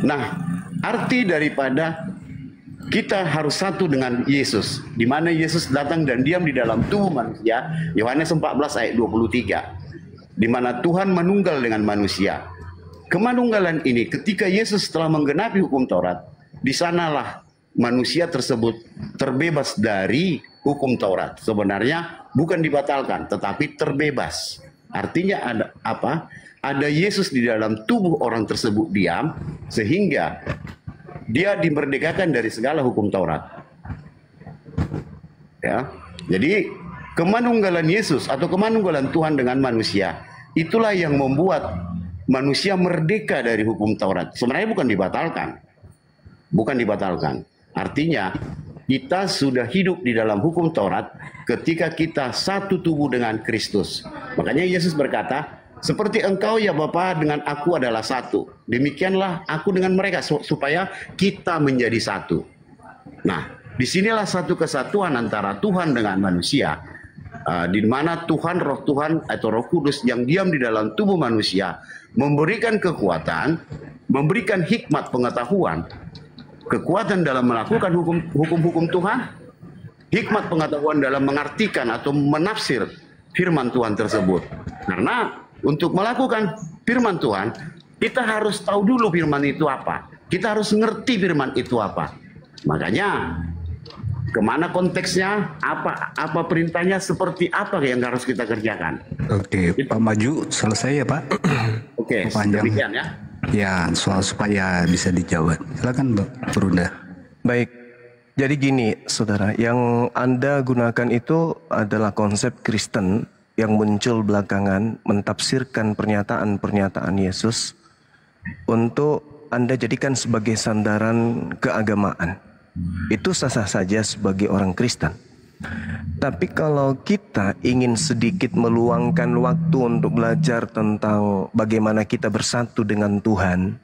Nah, arti daripada kita harus satu dengan Yesus, di mana Yesus datang dan diam di dalam tubuh manusia, Yohanes 14 ayat 23, di mana Tuhan manunggal dengan manusia. Kemanunggalan ini ketika Yesus telah menggenapi hukum Taurat, di sanalah manusia tersebut terbebas dari hukum Taurat. Sebenarnya bukan dibatalkan, tetapi terbebas. Artinya ada apa? Ada Yesus di dalam tubuh orang tersebut diam, sehingga dia dimerdekakan dari segala hukum Taurat. Ya, jadi kemanunggalan Yesus atau kemanunggalan Tuhan dengan manusia, itulah yang membuat manusia merdeka dari hukum Taurat. Sebenarnya bukan dibatalkan. Bukan dibatalkan. Artinya kita sudah hidup di dalam hukum Taurat ketika kita satu tubuh dengan Kristus. Makanya Yesus berkata, seperti engkau ya Bapa dengan aku adalah satu, demikianlah aku dengan mereka, supaya kita menjadi satu. Nah, disinilah satu kesatuan antara Tuhan dengan manusia, di mana Tuhan, Roh Tuhan atau Roh Kudus yang diam di dalam tubuh manusia, memberikan kekuatan, memberikan hikmat pengetahuan, kekuatan dalam melakukan hukum-hukum Tuhan, hikmat pengetahuan dalam mengartikan atau menafsir firman Tuhan tersebut. Karena untuk melakukan firman Tuhan, kita harus tahu dulu firman itu apa. Kita harus ngerti firman itu apa. Makanya, kemana konteksnya, apa perintahnya, seperti apa yang harus kita kerjakan. Oke, Pak Maju, selesai ya Pak? Oke, demikian ya. Ya, soal supaya bisa dijawab. Silakan Mbak Brunda. Baik, jadi gini saudara, yang Anda gunakan itu adalah konsep Kristen yang muncul belakangan mentafsirkan pernyataan-pernyataan Yesus untuk Anda jadikan sebagai sandaran keagamaan. Itu sah-sah saja sebagai orang Kristen. Tapi kalau kita ingin sedikit meluangkan waktu untuk belajar tentang bagaimana kita bersatu dengan Tuhan,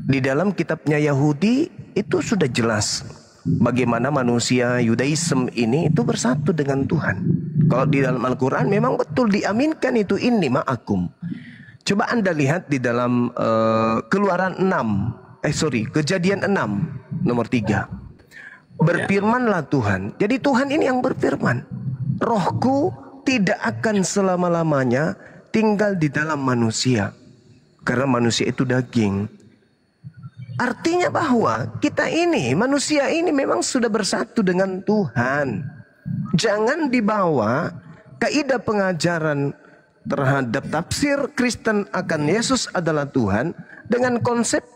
di dalam kitabnya Yahudi itu sudah jelas bagaimana manusia Yudaism ini itu bersatu dengan Tuhan. Kalau di dalam Al-Quran memang betul diaminkan itu, inni ma'akum. Coba Anda lihat di dalam Kejadian 6 nomor 3. Berfirmanlah Tuhan. Jadi Tuhan ini yang berfirman, rohku tidak akan selama-lamanya tinggal di dalam manusia, karena manusia itu daging. Artinya bahwa kita ini, manusia ini memang sudah bersatu dengan Tuhan. Jangan dibawa kaidah pengajaran terhadap tafsir Kristen akan Yesus adalah Tuhan dengan konsep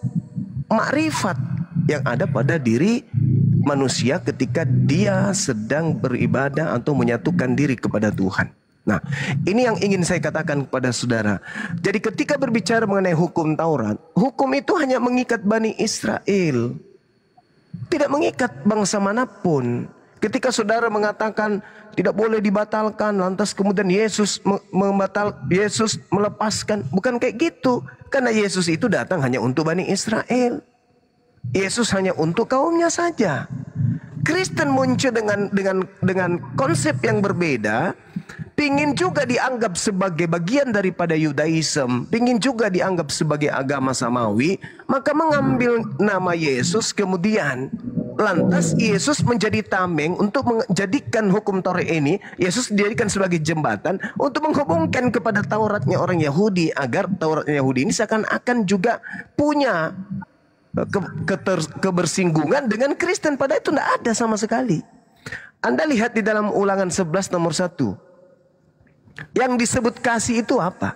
makrifat yang ada pada diri manusia ketika dia sedang beribadah atau menyatukan diri kepada Tuhan. Nah, ini yang ingin saya katakan kepada saudara. Jadi ketika berbicara mengenai hukum Taurat, hukum itu hanya mengikat Bani Israel, tidak mengikat bangsa manapun. Ketika saudara mengatakan tidak boleh dibatalkan, lantas kemudian Yesus melepaskan, bukan kayak gitu. Karena Yesus itu datang hanya untuk Bani Israel. Yesus hanya untuk kaumnya saja. Kristen muncul dengan konsep yang berbeda, pingin juga dianggap sebagai bagian daripada Yudaism, pingin juga dianggap sebagai agama samawi, maka mengambil nama Yesus, kemudian lantas Yesus menjadi tameng untuk menjadikan hukum Taurat ini, Yesus dijadikan sebagai jembatan untuk menghubungkan kepada Tauratnya orang Yahudi, agar Tauratnya Yahudi ini seakan-akan juga punya kebersinggungan dengan Kristen. Padahal itu tidak ada sama sekali. Anda lihat di dalam Ulangan 11 nomor 1. Yang disebut kasih itu apa?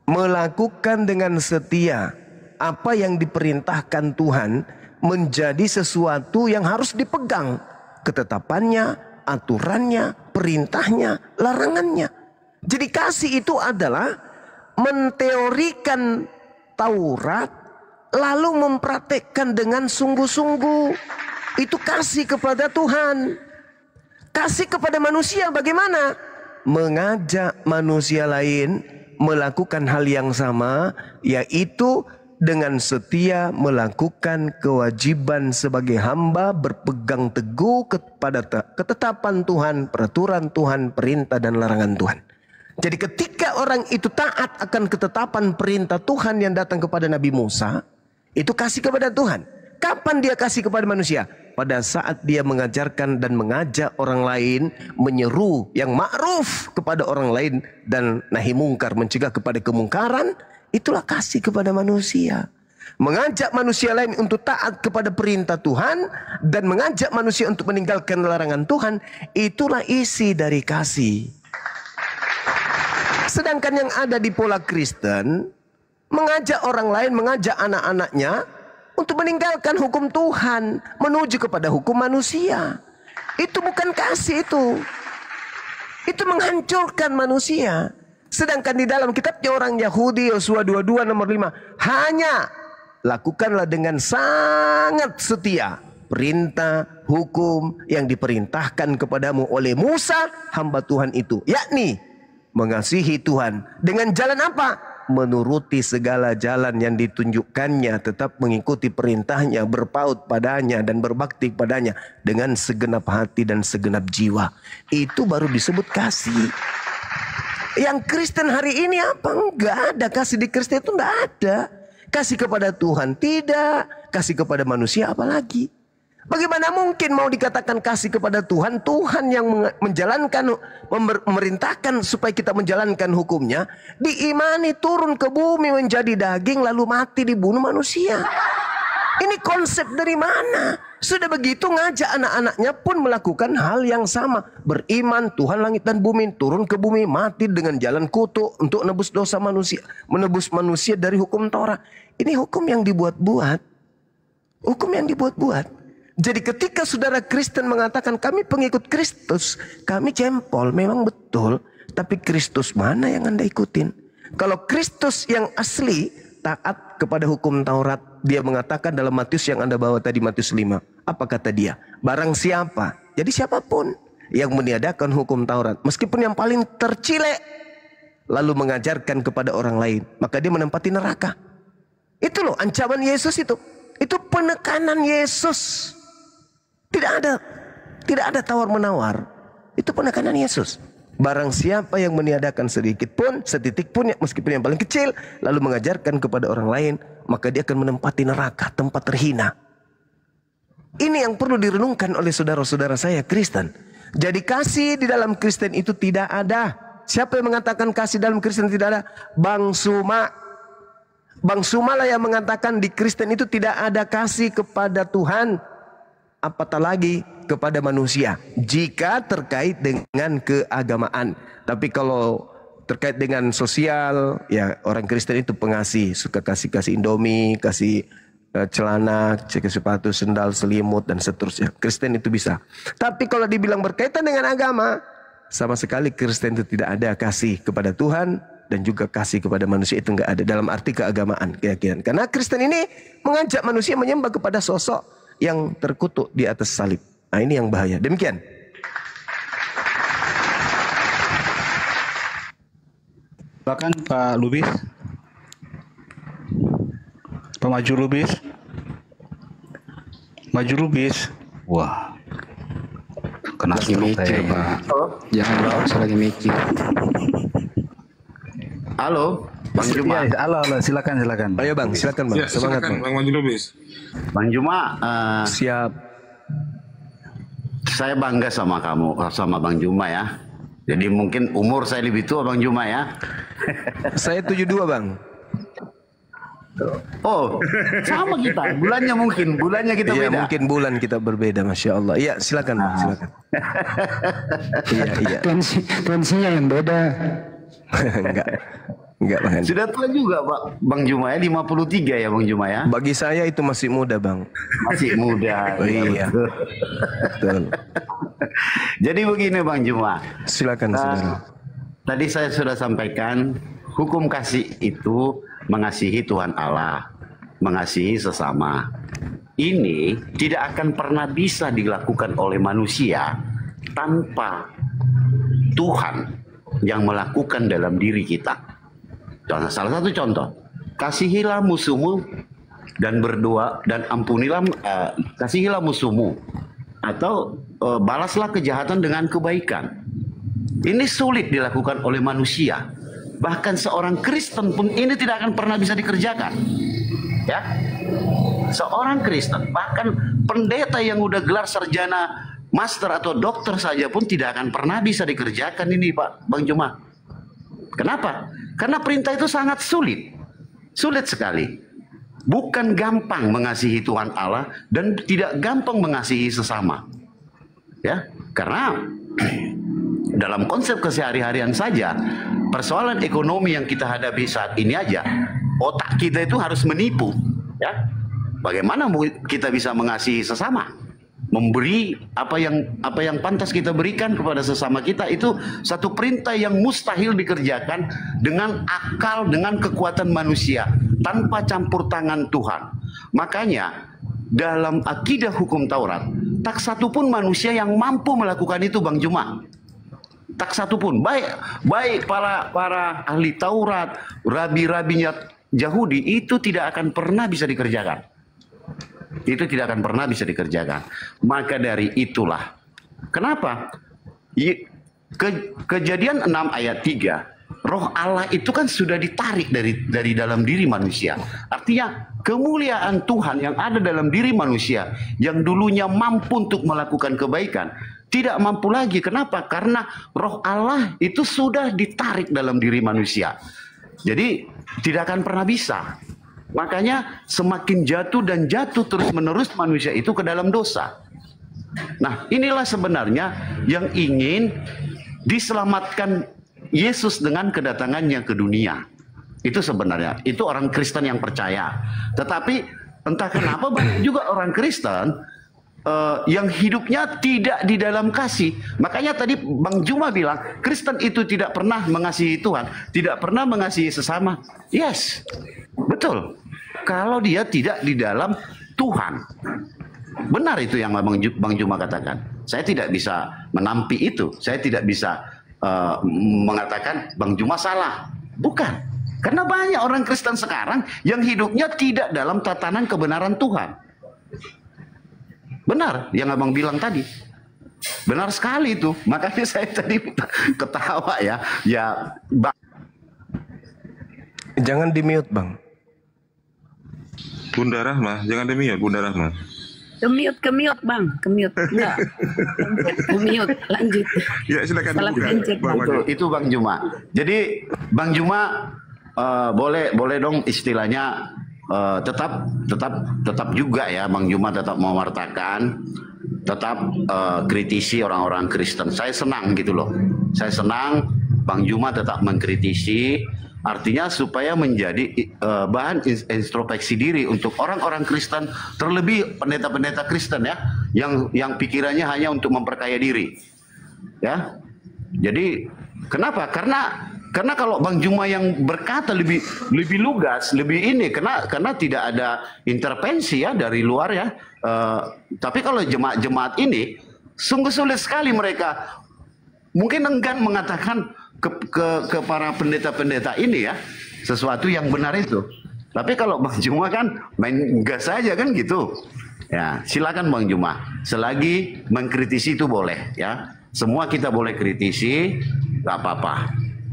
Melakukan dengan setia apa yang diperintahkan Tuhan menjadi sesuatu yang harus dipegang. Ketetapannya, aturannya, perintahnya, larangannya. Jadi kasih itu adalah menteorikan Taurat lalu mempraktekkan dengan sungguh-sungguh. Itu kasih kepada Tuhan. Kasih kepada manusia bagaimana? Mengajak manusia lain melakukan hal yang sama, yaitu dengan setia melakukan kewajiban sebagai hamba, berpegang teguh kepada ketetapan Tuhan, peraturan Tuhan, perintah dan larangan Tuhan. Jadi ketika orang itu taat akan ketetapan perintah Tuhan yang datang kepada Nabi Musa, Itu kasih kepada Tuhan. Kapan dia kasih kepada manusia? Pada saat dia mengajarkan dan mengajak orang lain, menyeru yang ma'ruf kepada orang lain, dan nahi mungkar, mencegah kepada kemungkaran. Itulah kasih kepada manusia. Mengajak manusia lain untuk taat kepada perintah Tuhan, dan mengajak manusia untuk meninggalkan larangan Tuhan. Itulah isi dari kasih. Sedangkan yang ada di pola Kristen, mengajak orang lain, mengajak anak-anaknya untuk meninggalkan hukum Tuhan, menuju kepada hukum manusia. Itu bukan kasih itu. Itu menghancurkan manusia. Sedangkan di dalam kitabnya orang Yahudi, Yosua 22 nomor 5. Hanya lakukanlah dengan sangat setia perintah, hukum yang diperintahkan kepadamu oleh Musa, hamba Tuhan itu. Yakni mengasihi Tuhan. Dengan jalan apa? Menuruti segala jalan yang ditunjukkannya, tetap mengikuti perintahnya, berpaut padanya dan berbakti padanya dengan segenap hati dan segenap jiwa. Itu baru disebut kasih. Yang Kristen hari ini apa? Enggak ada kasih di Kristen, itu enggak ada. Kasih kepada Tuhan tidak, kasih kepada manusia apalagi. Bagaimana mungkin mau dikatakan kasih kepada Tuhan? Tuhan yang menjalankan, memerintahkan supaya kita menjalankan hukumnya. Diimani, turun ke bumi menjadi daging, lalu mati dibunuh manusia. Ini konsep dari mana? Sudah begitu ngajak anak-anaknya pun melakukan hal yang sama. Beriman Tuhan langit dan bumi, turun ke bumi, mati dengan jalan kutuk untuk menebus dosa manusia. Menebus manusia dari hukum Taurat. Ini hukum yang dibuat-buat. Hukum yang dibuat-buat. Jadi ketika saudara Kristen mengatakan kami pengikut Kristus, kami jempol, memang betul. Tapi Kristus mana yang Anda ikutin? Kalau Kristus yang asli taat kepada hukum Taurat, dia mengatakan dalam Matius yang Anda bawa tadi, Matius 5. Apa kata dia? Barang siapa, jadi siapapun yang meniadakan hukum Taurat, meskipun yang paling tercilek, lalu mengajarkan kepada orang lain, maka dia menempati neraka. Itu loh ancaman Yesus itu. Itu penekanan Yesus. Tidak ada tawar-menawar. Itu penekanan Yesus. Barang siapa yang meniadakan sedikit pun, setitik pun, meskipun yang paling kecil, lalu mengajarkan kepada orang lain, maka dia akan menempati neraka, tempat terhina. Ini yang perlu direnungkan oleh saudara-saudara saya Kristen. Jadi kasih di dalam Kristen itu tidak ada. Siapa yang mengatakan kasih dalam Kristen tidak ada? Bang Suma. Bang Suma lah yang mengatakan di Kristen itu tidak ada kasih kepada Tuhan, apatah lagi kepada manusia, jika terkait dengan keagamaan. Tapi kalau terkait dengan sosial, ya orang Kristen itu pengasih, suka kasih Indomie, kasih celana, kasih sepatu, sendal, selimut dan seterusnya. Kristen itu bisa. Tapi kalau dibilang berkaitan dengan agama, sama sekali Kristen itu tidak ada kasih kepada Tuhan dan juga kasih kepada manusia, itu enggak ada dalam arti keagamaan, keyakinan. Karena Kristen ini mengajak manusia menyembah kepada sosok yang terkutuk di atas salib. Nah, ini yang bahaya. Demikian. Silakan Pak Lubis. Pak Maju Lubis. Maju Lubis. Wah. Kena lagi stroke mikir, saya. Pak. Jangan Pak, saya lagi mikir. Halo, Bang Juma. Ya, halo, silakan. Ayo Bang, silakan Bang. Ya, Semangat silakan, Bang. Bang Maju Lubis. Bang Juma, Siap. saya bangga sama kamu, sama Bang Juma ya. Jadi mungkin umur saya lebih tua Bang Juma ya. Saya 72 Bang. Oh, sama kita. Bulannya kita Iya, beda. mungkin bulan kita berbeda, Masya Allah. Iya, silakan Bang, silakan. Iya. Tensinya yang beda. Enggak Bang. Sudah tua juga Pak Bang Juma ya, 53 ya Bang Juma ya. Bagi saya itu masih muda Bang. Masih muda. Oh, iya. Betul. Jadi begini Bang Juma. Silakan saudara. Tadi saya sudah sampaikan hukum kasih itu mengasihi Tuhan Allah, mengasihi sesama. Ini tidak akan pernah bisa dilakukan oleh manusia tanpa Tuhan yang melakukan dalam diri kita. Salah satu contoh, kasihilah musuhmu dan berdoa dan ampunilah, kasihilah musuhmu atau balaslah kejahatan dengan kebaikan. Ini sulit dilakukan oleh manusia. Bahkan seorang Kristen pun ini tidak akan pernah bisa dikerjakan. Ya, Seorang Kristen, bahkan pendeta yang udah gelar sarjana master atau dokter saja pun tidak akan pernah bisa dikerjakan ini, Pak Bang Juma. Kenapa? Karena perintah itu sangat sulit. Sulit sekali. Bukan gampang mengasihi Tuhan Allah dan tidak gampang mengasihi sesama. Ya, karena dalam konsep kesehari-harian saja, persoalan ekonomi yang kita hadapi saat ini aja, otak kita itu harus menipu, ya. Bagaimana kita bisa mengasihi sesama? Memberi apa yang pantas kita berikan kepada sesama kita itu satu perintah yang mustahil dikerjakan dengan akal, dengan kekuatan manusia tanpa campur tangan Tuhan. Makanya dalam akidah hukum Taurat, tak satu pun manusia yang mampu melakukan itu, Bang Juma. Tak satu pun, baik para ahli Taurat, rabi-rabinya Yahudi, itu tidak akan pernah bisa dikerjakan. Itu tidak akan pernah bisa dikerjakan. Maka dari itulah, kenapa? Kejadian 6 ayat 3, Roh Allah itu kan sudah ditarik dari dalam diri manusia. Artinya kemuliaan Tuhan yang ada dalam diri manusia, yang dulunya mampu untuk melakukan kebaikan, tidak mampu lagi. Kenapa? Karena Roh Allah itu sudah ditarik dalam diri manusia. Jadi tidak akan pernah bisa. Makanya semakin jatuh dan jatuh terus-menerus manusia itu ke dalam dosa. Nah, inilah sebenarnya yang ingin diselamatkan Yesus dengan kedatangannya ke dunia. Itu sebenarnya, itu orang Kristen yang percaya. Tetapi entah kenapa banyak juga orang Kristen yang hidupnya tidak di dalam kasih. Makanya tadi Bang Juma bilang, Kristen itu tidak pernah mengasihi Tuhan, tidak pernah mengasihi sesama. Yes, betul. Kalau dia tidak di dalam Tuhan. Benar itu yang Bang Juma katakan. Saya tidak bisa menampi itu. Saya tidak bisa mengatakan Bang Juma salah. Bukan. Karena banyak orang Kristen sekarang yang hidupnya tidak dalam tatanan kebenaran Tuhan. Benar yang Abang bilang tadi. Benar sekali itu. Makanya saya tadi ketawa ya. Ya, Bang. Jangan di-mute, Bang. Bunda Rahma, jangan di-mute, Bunda Rahma. Kemiut Bang, kemiut. Enggak. Kemiut, lanjut. Ya, silakan. Salah pencet, Bang. Itu Bang Juma. Jadi Bang Juma boleh dong istilahnya tetap juga ya Bang Juma tetap mewartakan, tetap kritisi orang-orang Kristen. Saya senang gitu loh. Saya senang Bang Juma tetap mengkritisi. Artinya supaya menjadi bahan introspeksi diri untuk orang-orang Kristen, terlebih pendeta-pendeta Kristen ya, yang pikirannya hanya untuk memperkaya diri, ya. Jadi kenapa? Karena kalau Bang Juma yang berkata lebih lugas, lebih ini, karena tidak ada intervensi ya dari luar ya. Tapi kalau jemaat-jemaat ini sungguh sulit sekali mereka mungkin enggan mengatakan ke para pendeta-pendeta ini ya sesuatu yang benar itu. Tapi kalau Bang Juma kan main gas saja kan gitu. Ya, silakan Bang Juma. Selagi mengkritisi itu boleh ya. Semua kita boleh kritisi, nggak apa-apa.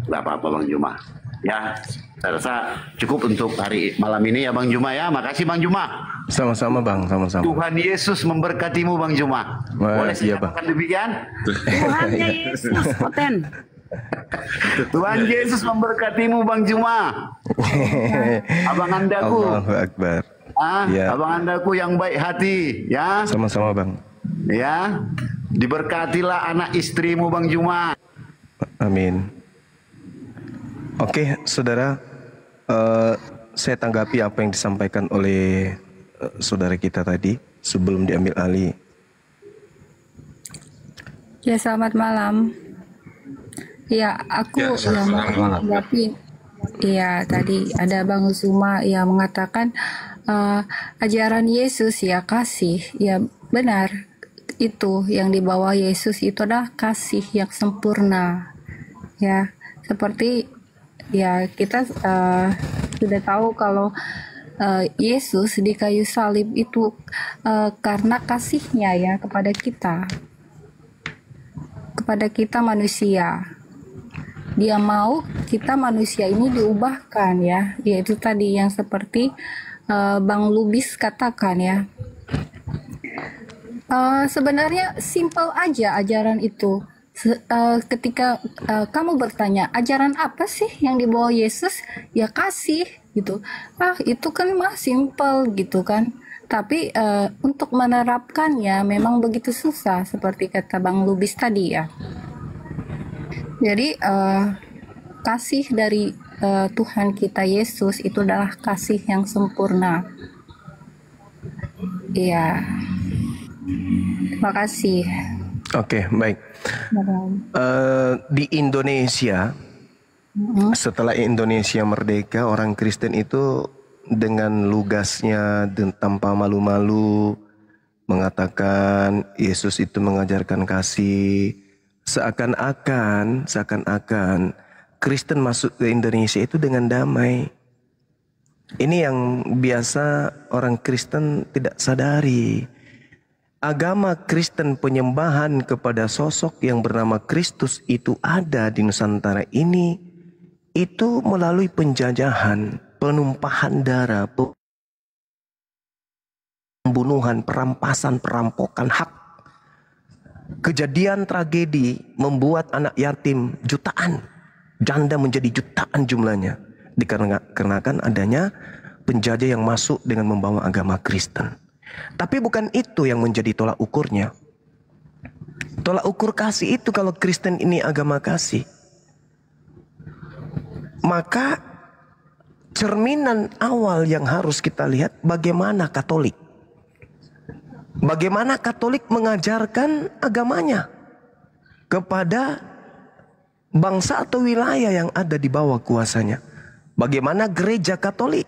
Nggak apa-apa Bang Juma. Ya, saya rasa cukup untuk hari malam ini ya Bang Juma ya. Makasih Bang Juma. Sama-sama Bang, sama-sama. Tuhan Yesus memberkatimu Bang Juma. Boleh saya katakan demikian? Tuhan Yesus, Poten. Tuhan Yesus memberkatimu Bang Juma. Abang Andaku. Allahu Akbar. Ya. Abang Andaku yang baik hati ya. Sama-sama Bang. Ya. Diberkatilah anak istrimu Bang Juma. Amin. Oke, saudara, saya tanggapi apa yang disampaikan oleh saudara kita tadi sebelum diambil alih. Ya, selamat malam. Ya, aku yang menanggapi. Ya, tadi ada Bang Zuma yang mengatakan ajaran Yesus ya kasih. Ya, benar. Itu yang dibawa Yesus itu adalah kasih yang sempurna. Ya, seperti ya kita sudah tahu kalau Yesus di kayu salib itu karena kasihnya ya kepada kita manusia. Dia mau kita manusia ini diubahkan ya, yaitu tadi yang seperti Bang Lubis katakan ya. Sebenarnya simple aja ajaran itu. Ketika kamu bertanya ajaran apa sih yang dibawa Yesus, ya kasih gitu. Itu kan mah simple gitu kan. Tapi untuk menerapkannya memang begitu susah seperti kata Bang Lubis tadi ya. Jadi kasih dari Tuhan kita Yesus itu adalah kasih yang sempurna. Iya. Terima kasih. Oke, baik. Di Indonesia, setelah Indonesia merdeka, orang Kristen itu dengan lugasnya dan tanpa malu-malu mengatakan Yesus itu mengajarkan kasih. Seakan-akan Kristen masuk ke Indonesia itu dengan damai. Ini yang biasa orang Kristen tidak sadari. Agama Kristen penyembahan kepada sosok yang bernama Kristus itu ada di Nusantara ini itu melalui penjajahan, penumpahan darah, pembunuhan, perampasan, perampokan hak. Kejadian tragedi membuat anak yatim jutaan, janda menjadi jutaan jumlahnya dikarenakan adanya penjajah yang masuk dengan membawa agama Kristen. Tapi bukan itu yang menjadi tolak ukurnya. Tolak ukur kasih itu kalau Kristen ini agama kasih, maka cerminan awal yang harus kita lihat bagaimana Katolik. Bagaimana Katolik mengajarkan agamanya kepada bangsa atau wilayah yang ada di bawah kuasanya. Bagaimana gereja Katolik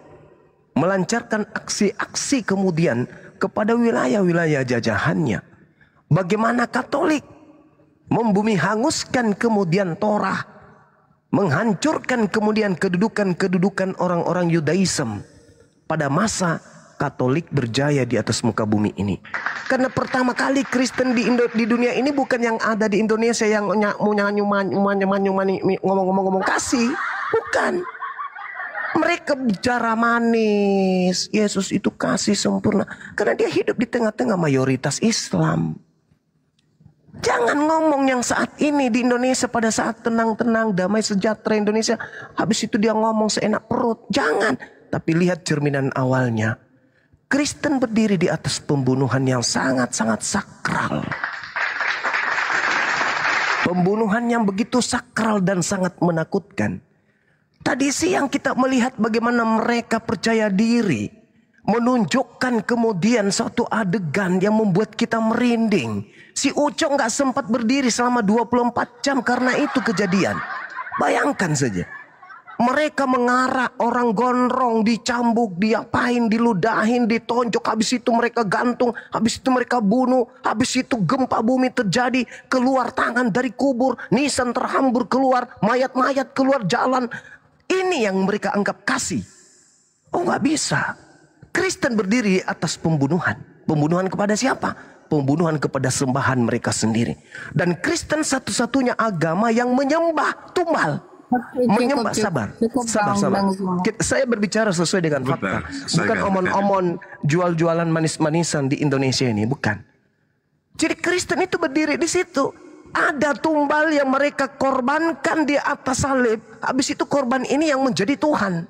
melancarkan aksi-aksi kemudian kepada wilayah-wilayah jajahannya. Bagaimana Katolik membumi hanguskan kemudian Torah, menghancurkan kemudian kedudukan orang-orang Yudaism pada masa Katolik berjaya di atas muka bumi ini. Karena pertama kali Kristen di dunia ini bukan yang ada di Indonesia yang ngomong-ngomong kasih, bukan. Mereka bicara manis, Yesus itu kasih sempurna. Karena dia hidup di tengah-tengah mayoritas Islam. Jangan ngomong yang saat ini di Indonesia pada saat tenang-tenang, damai sejahtera Indonesia. Habis itu dia ngomong seenak perut. Jangan. Tapi lihat cerminan awalnya. Kristen berdiri di atas pembunuhan yang sangat-sangat sakral. Pembunuhan yang begitu sakral dan sangat menakutkan. Tadi siang kita melihat bagaimana mereka percaya diri. Menunjukkan kemudian suatu adegan yang membuat kita merinding. Si Ucok gak sempat berdiri selama 24 jam karena itu kejadian. Bayangkan saja. Mereka mengarak orang gondrong, dicambuk, diapain, diludahin, ditonjok. Habis itu mereka gantung, habis itu mereka bunuh. Habis itu gempa bumi terjadi, keluar tangan dari kubur. Nisan terhambur keluar, mayat-mayat keluar jalan. Ini yang mereka anggap kasih. Oh gak bisa. Kristen berdiri atas pembunuhan. Pembunuhan kepada siapa? Pembunuhan kepada sembahan mereka sendiri. Dan Kristen satu-satunya agama yang menyembah tumbal. Menyembah, sabar. Saya berbicara sesuai dengan fakta. Bukan omon-omon jual-jualan manis-manisan di Indonesia ini, bukan. Jadi Kristen itu berdiri di situ. Ada tumbal yang mereka korbankan di atas salib. Habis itu korban ini yang menjadi Tuhan.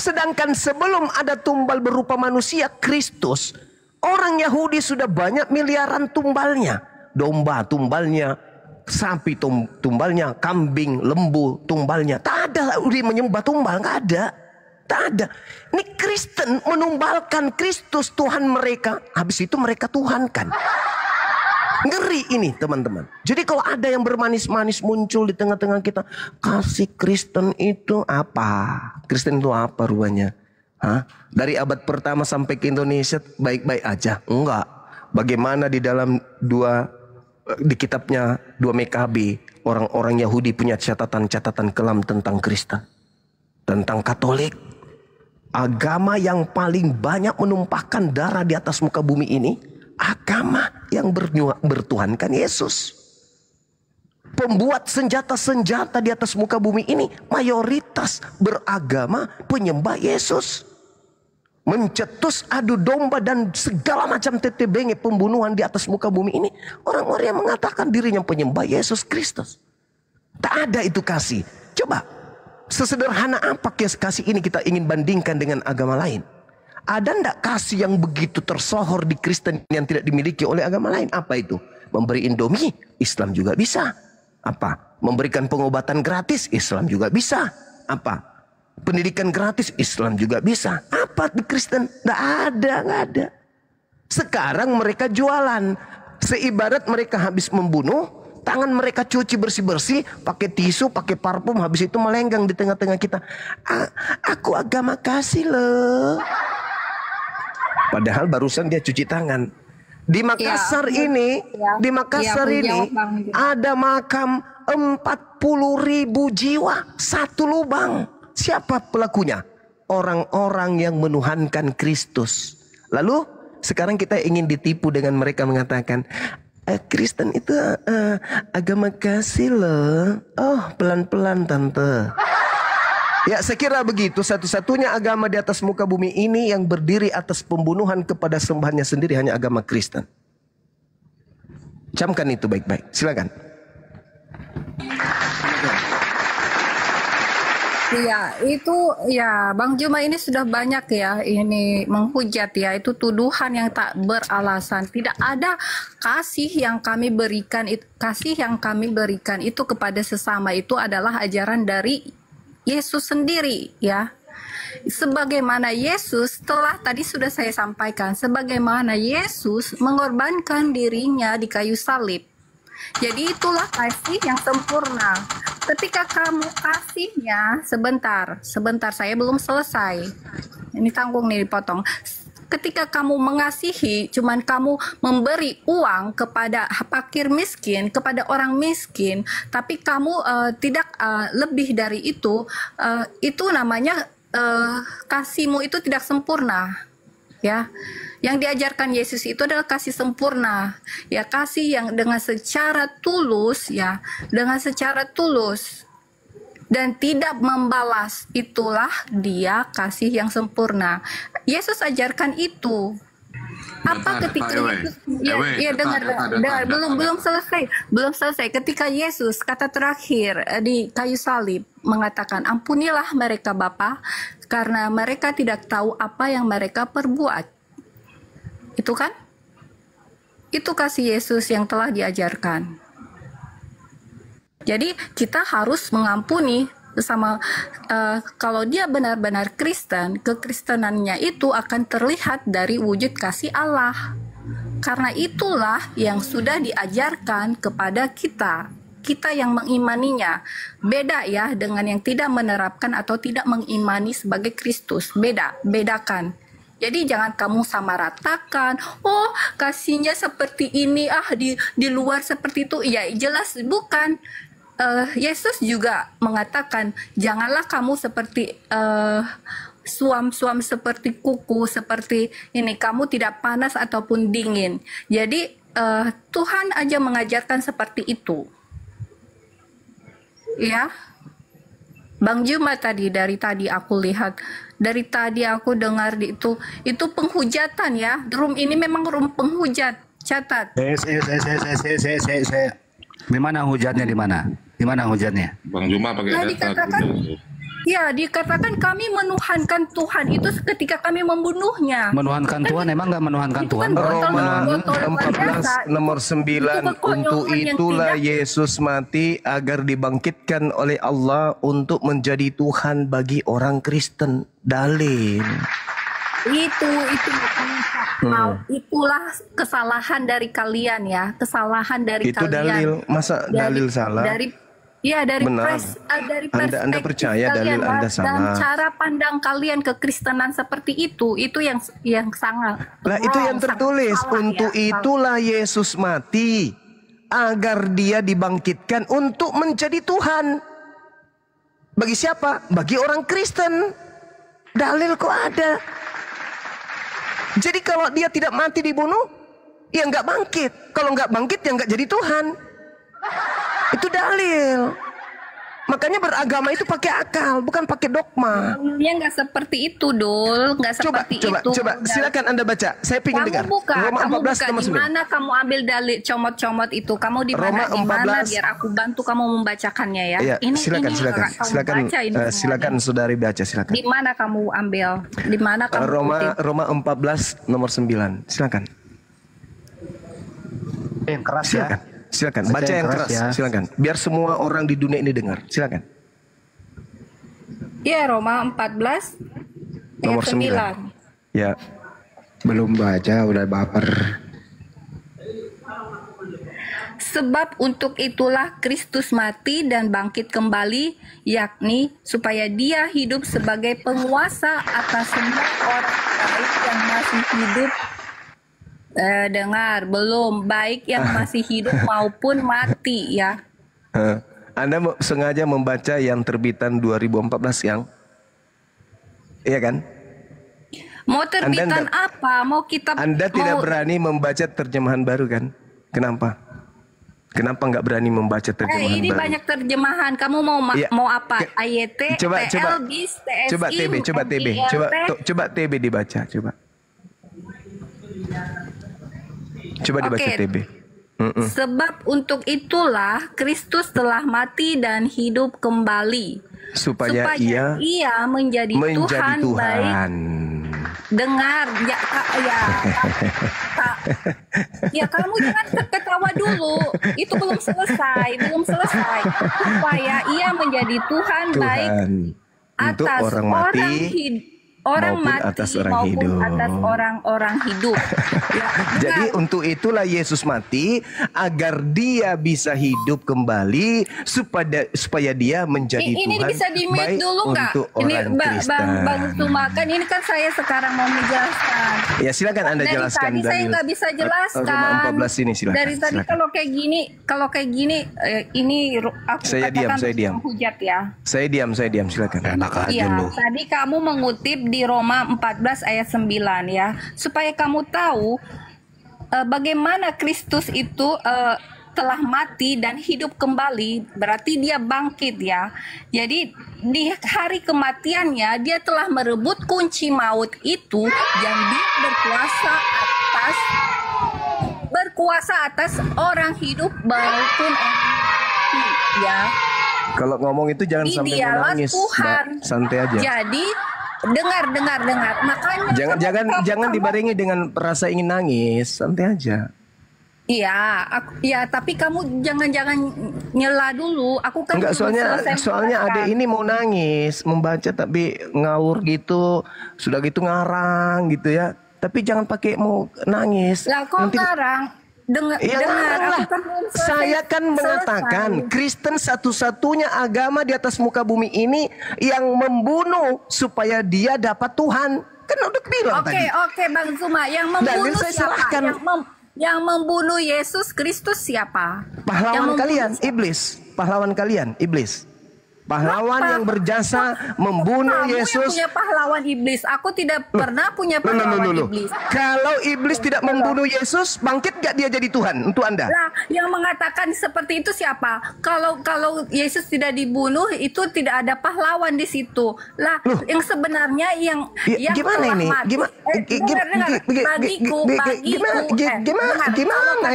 Sedangkan sebelum ada tumbal berupa manusia, Kristus, orang Yahudi sudah banyak miliaran tumbalnya. Domba tumbalnya, sapi tumbalnya, kambing, lembu tumbalnya. Tak ada menyembah tumbal, nggak ada. Tak ada. Ini Kristen menumbalkan Kristus Tuhan mereka. Habis itu mereka tuhankan. Ngeri ini teman-teman. Jadi kalau ada yang bermanis-manis muncul di tengah-tengah kita, kasih Kristen itu apa? Kristen itu apa rupanya? Dari abad pertama sampai ke Indonesia baik-baik aja? Enggak. Bagaimana di dalam di kitabnya 2 MKB, orang-orang Yahudi punya catatan-catatan kelam tentang Kristen, tentang Katolik. Agama yang paling banyak menumpahkan darah di atas muka bumi ini, agama yang bertuhankan Yesus. pembuat senjata-senjata di atas muka bumi ini mayoritas beragama penyembah Yesus. Mencetus adu domba dan segala macam tetebenge pembunuhan di atas muka bumi ini, orang-orang yang mengatakan dirinya penyembah Yesus Kristus. Tak ada itu kasih. Coba, sesederhana apa kasih ini kita ingin bandingkan dengan agama lain? Ada ndak kasih yang begitu tersohor di Kristen yang tidak dimiliki oleh agama lain? Apa itu? Memberi Indomie, Islam juga bisa. Apa? Memberikan pengobatan gratis, Islam juga bisa. Apa? Pendidikan gratis, Islam juga bisa. Apa di Kristen? Nggak ada. Sekarang mereka jualan. Seibarat mereka habis membunuh, tangan mereka cuci bersih-bersih, pakai tisu, pakai parfum, habis itu melenggang di tengah-tengah kita. Aku agama kasih loh. Padahal barusan dia cuci tangan. Di Makassar ini, ada makam 40.000 jiwa, satu lubang. Siapa pelakunya? Orang-orang yang menuhankan Kristus. Lalu sekarang kita ingin ditipu dengan mereka mengatakan, Kristen itu agama kasih loh. Oh, pelan-pelan tante. Ya, saya kira begitu. Satu-satunya agama di atas muka bumi ini yang berdiri atas pembunuhan kepada sembahannya sendiri hanya agama Kristen. Camkan itu baik-baik. Silakan. Iya, itu ya Bang Juma ini sudah banyak ya ini menghujat ya, itu tuduhan yang tak beralasan. Tidak ada kasih yang kami berikan, kasih yang kami berikan itu kepada sesama itu adalah ajaran dari Yesus sendiri ya. Sebagaimana Yesus telah tadi sudah saya sampaikan, sebagaimana Yesus mengorbankan dirinya di kayu salib. Jadi itulah kasih yang sempurna. Ketika kamu kasihnya, sebentar saya belum selesai. Ini tanggung nih dipotong. Ketika kamu mengasihi, cuman kamu memberi uang kepada fakir miskin, kepada orang miskin, tapi kamu tidak lebih dari itu namanya kasihmu itu tidak sempurna. Ya, yang diajarkan Yesus itu adalah kasih sempurna, ya, kasih yang dengan secara tulus, ya, dengan secara tulus dan tidak membalas, itulah dia kasih yang sempurna. Yesus ajarkan itu. Apa ketika Yesus, dengar, belum selesai. Ketika Yesus kata terakhir di kayu salib mengatakan, ampunilah mereka Bapa, karena mereka tidak tahu apa yang mereka perbuat. Itu kan? Itu kasih Yesus yang telah diajarkan. Jadi kita harus mengampuni sama kalau dia benar-benar Kristen, kekristenannya itu akan terlihat dari wujud kasih Allah. Karena itulah yang sudah diajarkan kepada kita yang mengimaninya. Beda ya dengan yang tidak menerapkan atau tidak mengimani sebagai Kristus. Bedakan. Jadi jangan kamu samaratakan, oh kasihnya seperti ini, di luar seperti itu. Ya jelas bukan. Yesus juga mengatakan, janganlah kamu seperti suam-suam seperti kuku, seperti ini, kamu tidak panas ataupun dingin. Jadi Tuhan aja mengajarkan seperti itu. Ya, Bang Juma dari tadi aku lihat, dari tadi aku dengar itu penghujatan ya. Room ini memang room penghujat. Catat. Saya. Di mana hujatnya, di mana? Di mana hujatnya? Bang Juma pakai data. Dikatakan kami menuhankan Tuhan itu ketika kami membunuhnya. Menuhankan Tuhan, emang nggak menuhankan Tuhan? Roma 14 nomor 9, untuk itulah Yesus mati agar dibangkitkan oleh Allah untuk menjadi Tuhan bagi orang Kristen. Dalil. Itulah kesalahan dari kalian ya, kesalahan dari itu kalian. Dalil, masa dalil salah? Dari perspektif Anda percaya kalian, dalil Anda salah. Dan cara pandang kalian kekristenan seperti itu yang sangat. Lah itu yang tertulis, untuk itulah Yesus mati agar dia dibangkitkan untuk menjadi Tuhan. Bagi siapa? Bagi orang Kristen. Dalil kok ada. Jadi kalau dia tidak mati dibunuh, ya nggak bangkit. Kalau nggak bangkit, ya nggak jadi Tuhan. Itu dalil. Makanya beragama itu pakai akal, bukan pakai dogma. Dia nggak seperti itu, Dul. Nggak seperti itu. Coba, silakan Anda baca. Saya ingin dengar. Roma 14 nomor di 9. mana kamu ambil dalil comot-comot itu? Kamu di mana? Di mana? Biar aku bantu kamu membacakannya ya. Iya, silakan. Silakan saudari baca, silakan. Di mana kamu ambil? Di mana kamu Roma 14 nomor 9. Silakan. Yang keras ya. Silakan. Baca yang keras ya. Silakan. Biar semua orang di dunia ini dengar. Silakan. Iya, Roma 14 nomor 9. Ya. Belum baca udah baper. Sebab untuk itulah Kristus mati dan bangkit kembali, yakni supaya Dia hidup sebagai penguasa atas semua orang baik yang masih hidup. Dengar, belum baik yang masih hidup maupun mati ya. Anda sengaja membaca yang terbitan 2014 yang, iya kan? Mau terbitan apa? Mau kitab? Anda tidak berani membaca terjemahan baru kan? Kenapa? Kenapa nggak berani membaca terjemahan ini baru? Banyak terjemahan. Kamu mau apa? AYT, TL, BIS, TSI, coba TB dibaca, coba. Coba dibaca TB. Sebab untuk itulah Kristus telah mati dan hidup kembali supaya ia menjadi Tuhan. Baik. Dengar ya kamu jangan ketawa dulu. Itu belum selesai. Supaya ia menjadi Tuhan baik atas orang mati. Orang mati atas orang hidup. Atas orang-orang hidup. Ya, jadi untuk itulah Yesus mati agar Dia bisa hidup kembali supaya Dia menjadi ini Tuhan bisa di-mute baik dulu nggak? untuk Ini orang Kristen. Bang Sumakan ini kan saya sekarang mau menjelaskan. Ya silakan Anda jelaskan. Dari tadi saya nggak bisa jelaskan. Roma 14 ini silakan. Dari tadi kalau kayak gini ini aku saya diam. Hujat ya. Saya diam silakan. Enak aja lu. Tadi kamu mengutip di Roma 14 ayat 9 ya, supaya kamu tahu bagaimana Kristus itu telah mati dan hidup kembali, berarti Dia bangkit ya. Jadi di hari kematiannya Dia telah merebut kunci maut itu, dan Dia berkuasa atas orang hidup maupun orang mati ya. Kalau ngomong itu jangan sampai menangis, Mbak. Santai aja. Jadi dengar. Makanya jangan dibarengi dengan rasa ingin nangis, santai aja. Iya, tapi kamu jangan nyela dulu. Aku kan enggak, soalnya adek ini mau nangis, membaca tapi ngawur gitu, sudah gitu ngarang gitu ya. Tapi jangan pakai mau nangis. Lah kok ngarang? Dengar, saya kan mengatakan Kristen satu-satunya agama di atas muka bumi ini yang membunuh supaya dia dapat Tuhan. Kan udah bilang tadi. Oke, Bang Zuma, yang membunuh siapa? Yang membunuh Yesus Kristus siapa? Pahlawan kalian, iblis. Pahlawan kalian, iblis. Pahlawan yang berjasa membunuh Yesus. Yang punya pahlawan iblis. Aku tidak pernah punya pahlawan iblis. Kalau iblis tidak membunuh Yesus, bangkit gak dia jadi Tuhan untuk Anda? Lah, yang mengatakan seperti itu siapa? Kalau Yesus tidak dibunuh, itu tidak ada pahlawan di situ. Lah, yang sebenarnya yang gimana ini? Gimana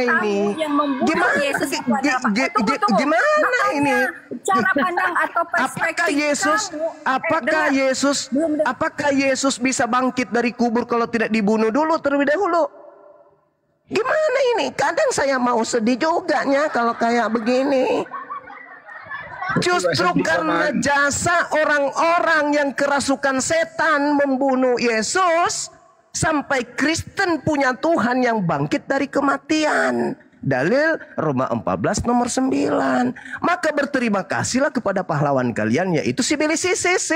ini? Yang membunuh Yesus gimana ini? Cara pandang atau Apakah Yesus bisa bangkit dari kubur kalau tidak dibunuh dulu terlebih dahulu? Gimana ini? Kadang saya mau sedih juga kalau kayak begini. Justru karena jasa orang-orang yang kerasukan setan membunuh Yesus, sampai Kristen punya Tuhan yang bangkit dari kematian. Dalil Roma 14 nomor 9. Maka berterima kasihlah kepada pahlawan kalian, yaitu si Bilisisis.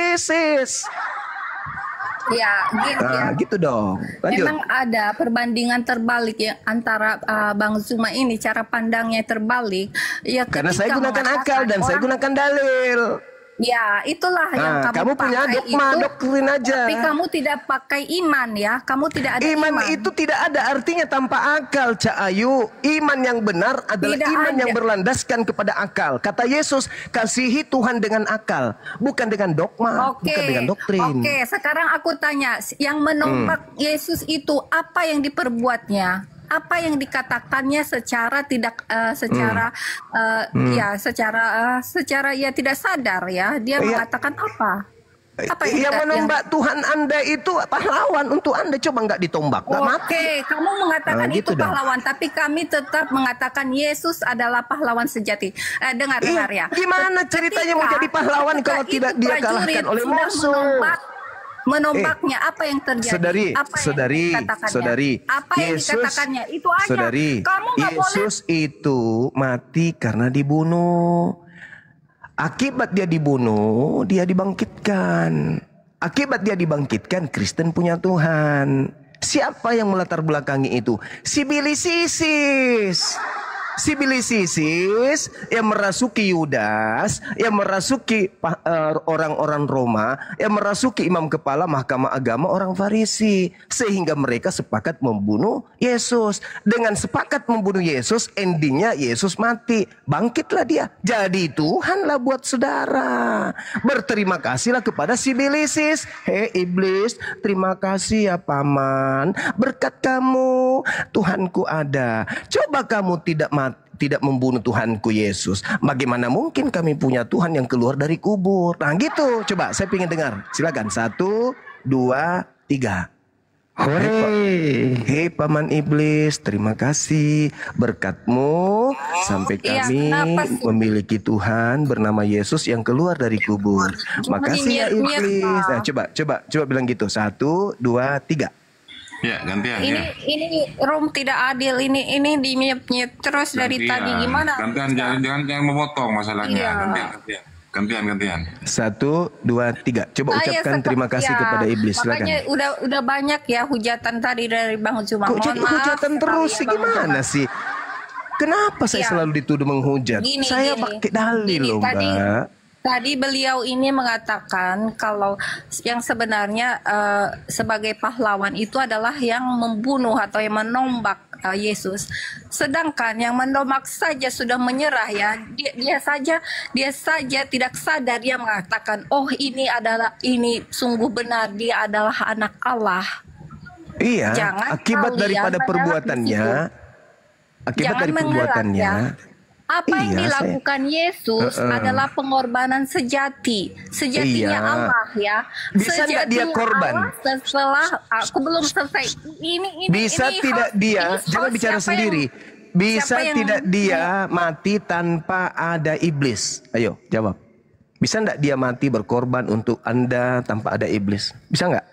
Gitu dong. Lanjut. Memang ada perbandingan terbalik ya antara Bang Zuma ini, cara pandangnya terbalik. Ya, karena saya gunakan akal dan saya gunakan dalil. Ya, itulah yang Nah, kamu kamu punya pakai dogma, itu, doktrin aja. tapi kamu tidak pakai iman ya. Kamu tidak ada Iman iman. itu tidak ada artinya tanpa akal, Cak Ayu. Iman yang benar adalah Tidak iman ada. yang berlandaskan kepada akal. Kata Yesus, kasihi Tuhan dengan akal, bukan dengan dogma, bukan dengan doktrin. Oke, sekarang aku tanya, yang menombak Yesus itu apa yang diperbuatnya? Apa yang dikatakannya secara tidak secara ya tidak sadar ya? Dia Iya. mengatakan apa? Apa Yang menembak Tuhan Anda itu pahlawan untuk Anda, coba nggak ditombak, nggak mati. Oke, kamu mengatakan Nah, itu gitu dong. pahlawan, tapi kami tetap mengatakan Yesus adalah pahlawan sejati. Dengar ya. Gimana ceritanya mau jadi pahlawan ketika kalau tidak itu dia prajurit kalahkan oleh sudah musuh? Menombaknya apa yang terjadi? Saudari, apa yang dikatakannya? Itu aja. saudari, Kamu nggak boleh. Yesus itu mati karena dibunuh. Akibat dia dibunuh, dia dibangkitkan. Akibat dia dibangkitkan, Kristen punya Tuhan. Siapa yang melatar belakangi itu? Si Bilis Isis. Si Bilis Isis yang merasuki Yudas, yang merasuki orang-orang Roma, yang merasuki imam kepala mahkamah agama orang Farisi, sehingga mereka sepakat membunuh Yesus. Dengan sepakat membunuh Yesus, endingnya Yesus mati, bangkitlah dia, jadi Tuhanlah buat saudara. Berterima kasihlah kepada si Bilis Isis. Hei iblis, terima kasih ya paman, berkat kamu Tuhanku ada. Coba kamu tidak membunuh Tuhanku Yesus, bagaimana mungkin kami punya Tuhan yang keluar dari kubur? Nah gitu, coba saya ingin dengar. Silakan, 1, 2, 3. Hei paman iblis, terima kasih berkatmu sampai Iya, kami kenapa sih? memiliki Tuhan bernama Yesus yang keluar dari kubur. Makasih ya iblis. Nah coba bilang gitu. 1, 2, 3. Ya, gantian ya. Ini room tidak adil. Ini di mute terus dari tadi. Gimana? Gantian, jangan memotong masalahnya. Iya. Gantian. 1, 2, 3. Coba ucapkan terima kasih kepada iblis. Makanya Silakan. udah banyak ya hujatan tadi dari Bang Zuma. Kok jadi hujatan terus sih, gimana sih? Kenapa saya selalu dituduh menghujat? Saya pakai dalil loh, Mbak. Tadi beliau ini mengatakan kalau yang sebenarnya sebagai pahlawan itu adalah yang membunuh atau yang menombak Yesus. Sedangkan yang menombak saja sudah menyerah ya. Dia saja tidak sadar, dia mengatakan, "Oh, ini sungguh benar, dia adalah anak Allah." Iya, Jangan akibat kalian daripada menolak perbuatannya, Apa yang Iya, dilakukan Yesus adalah pengorbanan sejati. Sejatinya Iya. Allah ya. Bisa nggak dia Sejatinya korban? Allah setelah aku belum selesai. Bisa tidak dia, jangan bicara sendiri. Bisa tidak dia mati tanpa ada iblis? Ayo, jawab. Bisa nggak dia mati berkorban untuk Anda tanpa ada iblis? Bisa nggak?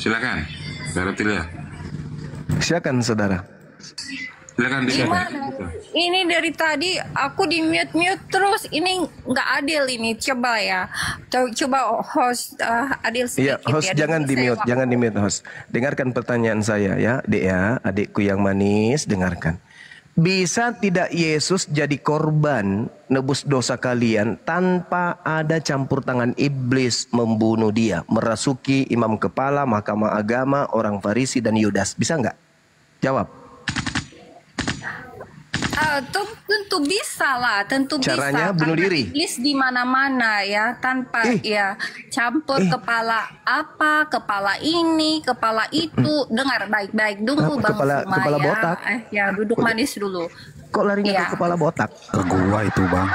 Silakan. Saudara Tilia. Silakan saudara. Silakan. Gimana? Ini dari tadi aku di mute terus. Ini nggak adil ini. Coba ya. Coba host adil Iya, sedikit host ya. jangan di mute, host. Dengarkan pertanyaan saya ya, Dek ya, adikku yang manis, dengarkan. Bisa tidak Yesus jadi korban nebus dosa kalian tanpa ada campur tangan iblis membunuh dia, merasuki imam kepala, mahkamah agama, orang Farisi dan Yudas? Bisa nggak? Jawab. Tentu bisa lah, tentu Caranya bisa. bunuh Karena diri. Iblis di mana-mana ya, tanpa ya campur kepala apa, kepala ini, kepala itu. Dengar baik-baik dulu Bang Kepala Suma, ya. botak. Ya duduk manis dulu. Kok larinya Iya. ke kepala botak? Ke gua itu bang.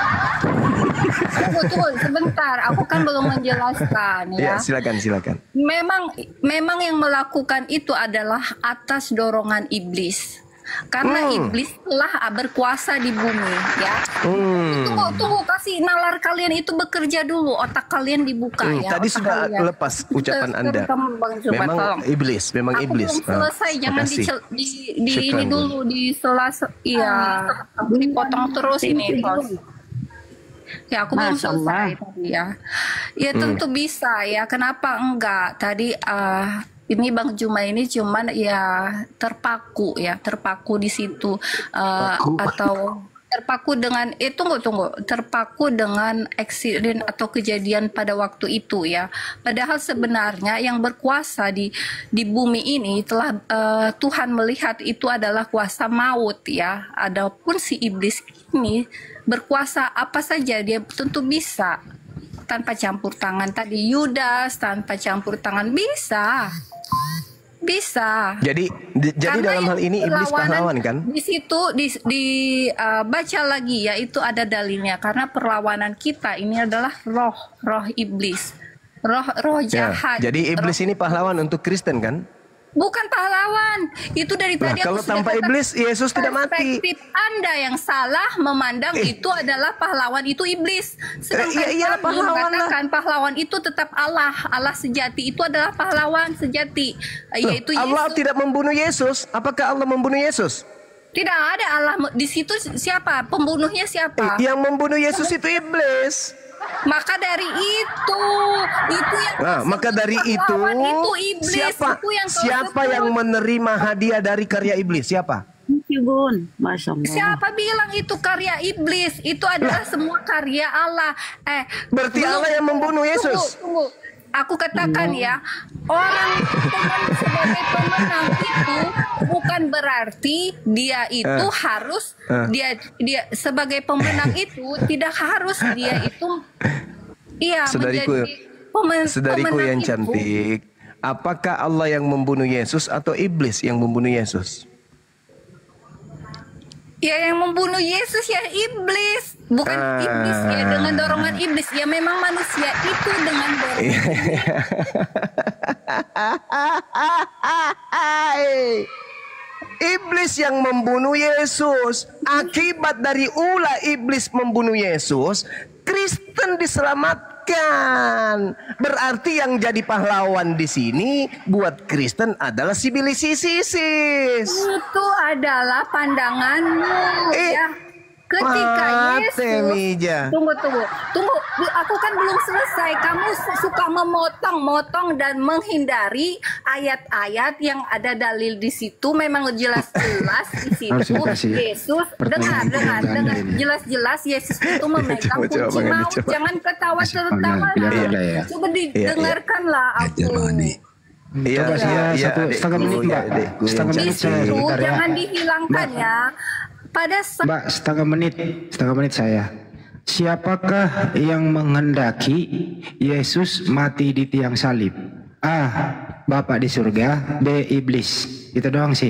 Tunggu sebentar, aku kan belum menjelaskan Ya, ya. silakan. Memang yang melakukan itu adalah atas dorongan iblis. Karena iblis telah berkuasa di bumi ya. Tunggu kasih nalar kalian itu bekerja dulu, otak kalian dibuka ya. Tadi otak sudah kalian. lepas ucapan Anda. Kamu, Bang Zubat, tolong. Memang Aku iblis. belum selesai, jangan makasih. di ini dulu di iya, dipotong terus ini host. Ya aku belum Masya selesai tadi ya. Ya tentu bisa ya. Kenapa enggak? Tadi ini Bang Juma ini cuman ya terpaku di situ atau terpaku dengan tunggu, terpaku dengan eksiden atau kejadian pada waktu itu ya. Padahal sebenarnya yang berkuasa di bumi ini telah Tuhan melihat itu adalah kuasa maut ya. Adapun si iblis ini berkuasa apa saja dia tentu bisa tanpa campur tangan. Tadi Yudas tanpa campur tangan bisa. Jadi Karena dalam hal ini iblis pahlawan kan? Di situ baca lagi ya, itu ada dalilnya, karena perlawanan kita ini adalah roh iblis, roh Ya, jahat. jadi iblis ini pahlawan untuk Kristen kan? Bukan pahlawan. Itu dari Lah tadi kalau aku sudah tanpa katakan, iblis Yesus tidak mati. perspektif Anda yang salah memandang itu adalah pahlawan itu iblis. Sedangkan iyalah, kami pahlawan lah. mengatakan pahlawan itu tetap Allah sejati. Itu adalah pahlawan sejati, yaitu Allah Yesus. tidak membunuh Yesus. Apakah Allah membunuh Yesus? Tidak ada Allah di situ. Siapa pembunuhnya? Siapa? Yang membunuh Yesus itu iblis. Maka dari itu yang Nah, maka dari itu pahlawan itu iblis. Itu yang kau siapa sebut. yang menerima hadiah dari karya iblis? Siapa? Thank you, Bun. Masya Allah. Siapa bilang itu karya iblis? Itu adalah semua karya Allah. Berarti Allah yang membunuh Yesus. Tunggu. Aku katakan ya, orang sebagai pemenang itu bukan berarti dia itu harus dia sebagai pemenang itu tidak harus dia itu Saudariku, saudariku pemenang yang itu. cantik, apakah Allah yang membunuh Yesus atau iblis yang membunuh Yesus? Ya yang membunuh Yesus ya iblis, bukan iblis ya dengan dorongan iblis. Ya memang manusia itu dengan dorongan Iblis yang membunuh Yesus. Akibat dari ulah iblis membunuh Yesus, Kristen diselamatkan. Berarti yang jadi pahlawan di sini buat Kristen adalah si Isis. itu adalah pandanganmu ya. Ketika Yesus tunggu, aku kan belum selesai. Kamu suka memotong-motong dan menghindari ayat-ayat yang ada dalil di situ. Memang jelas-jelas di situ Yesus dengar jelas-jelas Yesus itu memegang kunci maut. Jangan ketawa-tertawa lah. Coba didengarkanlah aku. Iya, setengah menit, Mbak. Setengah Di menit saya situ sebentar ya. jangan dihilangkan ya. Pada Mbak, setengah menit saya. Siapakah yang menghendaki Yesus mati di tiang salib? A. Bapa di surga. B. Iblis. Itu doang sih.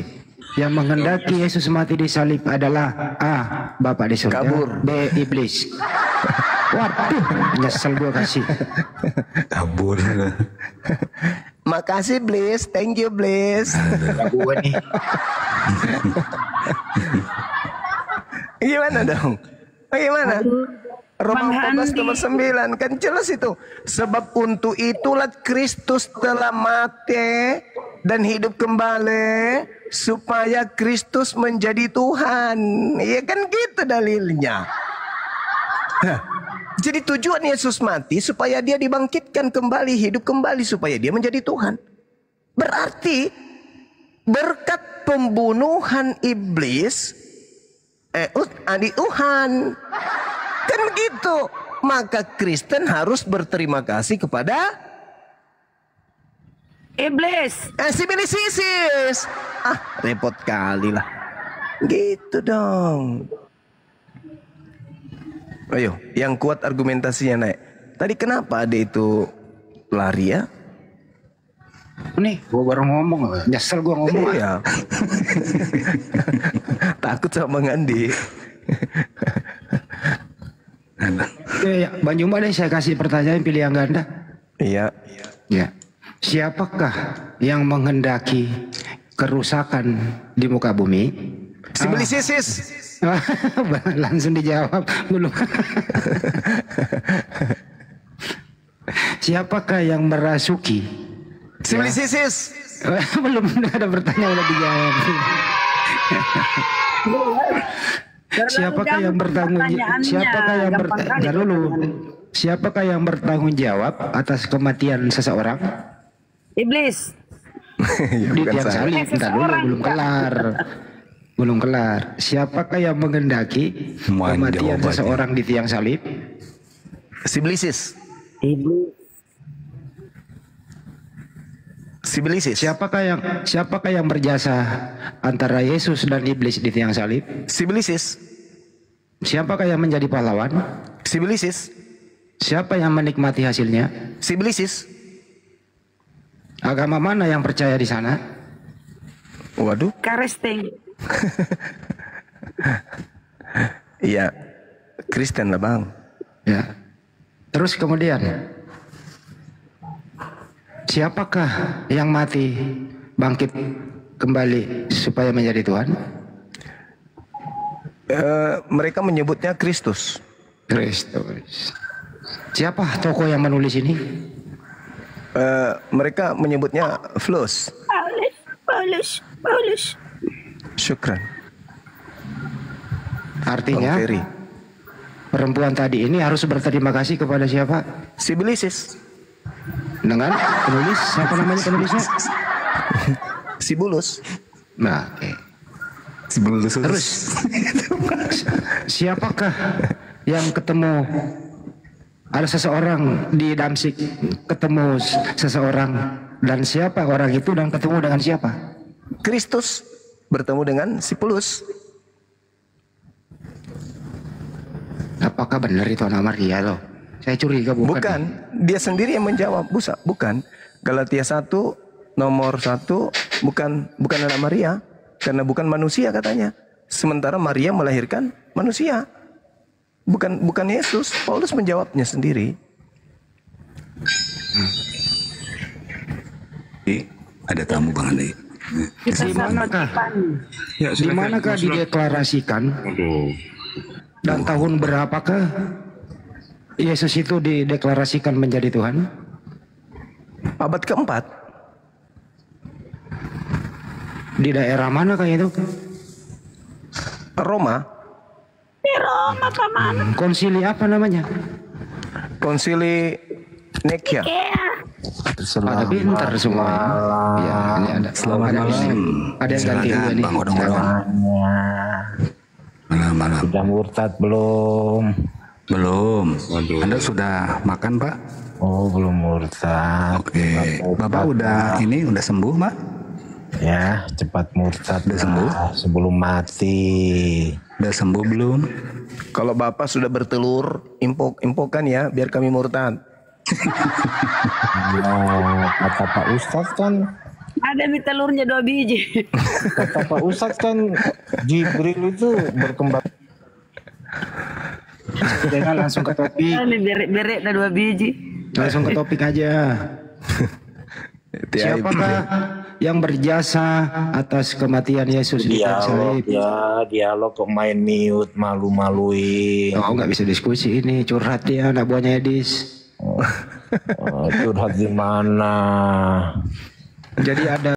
Yang menghendaki Yesus mati di salib adalah A. Bapa di surga. Kabur. B. Iblis. Waduh, nyesel gua kasih. Kabur. Makasih Bliss, thank you Bliss. Gua nih. Gimana dong? Bagaimana? Roma Bang 14 nomor 9 kan jelas itu. Sebab untuk itulah Kristus telah mati dan hidup kembali supaya Kristus menjadi Tuhan. Iya kan gitu dalilnya. Jadi tujuan Yesus mati supaya dia dibangkitkan kembali, hidup kembali supaya dia menjadi Tuhan. Berarti berkat pembunuhan iblis adik Tuhan. Kan begitu. Maka Kristen harus berterima kasih kepada Iblis. Isis. Repot kali lah. Gitu dong. Ayo, yang kuat argumentasinya naik. Tadi kenapa ada itu lari ya? Nih, gua baru ngomong, nyesel gua ngomong. Iya. Takut sama Bang Andi. Ya, Bang Jumba deh saya kasih pertanyaan pilihan ganda. Iya. Ya. Siapakah yang menghendaki kerusakan di muka bumi? Isis. Langsung dijawab belum. Siapakah yang merasuki? Isis. Belum ada pertanyaan udah dijawab. Siapakah yang bertanggung Siapakah yang bertanggung jawab atas kematian seseorang? Iblis. Ya, Di bukan tiang saya. salib, entar dulu belum kelar. Belum kelar. Siapakah yang menghendaki Mohon kematian jawabannya. seseorang di tiang salib? Siblisis. Iblis. Siblisis. Siapakah yang berjasa antara Yesus dan iblis di tiang salib? Siblisis. Siapakah yang menjadi pahlawan? Siblisis. Siapa yang menikmati hasilnya? Siblisis. Agama mana yang percaya di sana? Waduh. Karesteng. Iya. Kristen lah bang. Ya. Terus kemudian, siapakah yang mati bangkit kembali supaya menjadi Tuhan? Mereka menyebutnya Kristus. Kristus. Siapa tokoh yang menulis ini? Mereka menyebutnya Flus. Paulus. Syukran. Artinya Bang Ferry. perempuan tadi ini harus berterima kasih kepada siapa? Siblisis. Dengan penulis, siapa namanya penulisnya? Sibulus. Nah, oke. Terus siapakah yang ketemu? Ada seseorang di Damsik ketemu seseorang, dan siapa orang itu dan ketemu dengan siapa? Kristus bertemu dengan Sibulus. Apakah benar itu anak Maria loh? Saya curiga Bukan, dia sendiri yang menjawab. Bukan. Galatia 1 nomor 1 bukan anak Maria, karena bukan manusia katanya. Sementara Maria melahirkan manusia. Bukan Yesus. Paulus menjawabnya sendiri. Ada tamu Bang Andi. Kita Di manakah? Ya, Di manakah dideklarasikan? Aduh. Dan tahun berapakah Yesus itu dideklarasikan menjadi Tuhan? Abad keempat. Di daerah mana kayak itu? Roma. Konsili apa namanya? Konsili Nekia. Pada pintar semua. Ya, ini ada. Selamat ada malam. Ada yang ganti Silakan, dulu nih. Bang Odong-Odong. Malam. Sudah murtad belum? Belum. Waduh. Anda sudah makan Pak? Oh, belum murtad. Oke. Bapak udah sembuh Pak? Ya, cepat murtad. Udah sembuh? Sebelum mati. Udah sembuh belum? Kalau Bapak sudah bertelur, impokan ya, biar kami murtad. Ya, kata Pak Ustadz kan, Ada nih telurnya 2 biji. kata Pak Ustadz kan, Jibril itu berkembang. Sudah langsung ke topik. Ini beret-beret ada 2 biji. Langsung ke topik aja. Siapakah yang berjasa atas kematian Yesus di tiang salib? Dialog kok main mute, malu-maluin. Oh, nggak bisa diskusi ini, curhat dia anak buahnya Edis. Curhat di mana? Jadi ada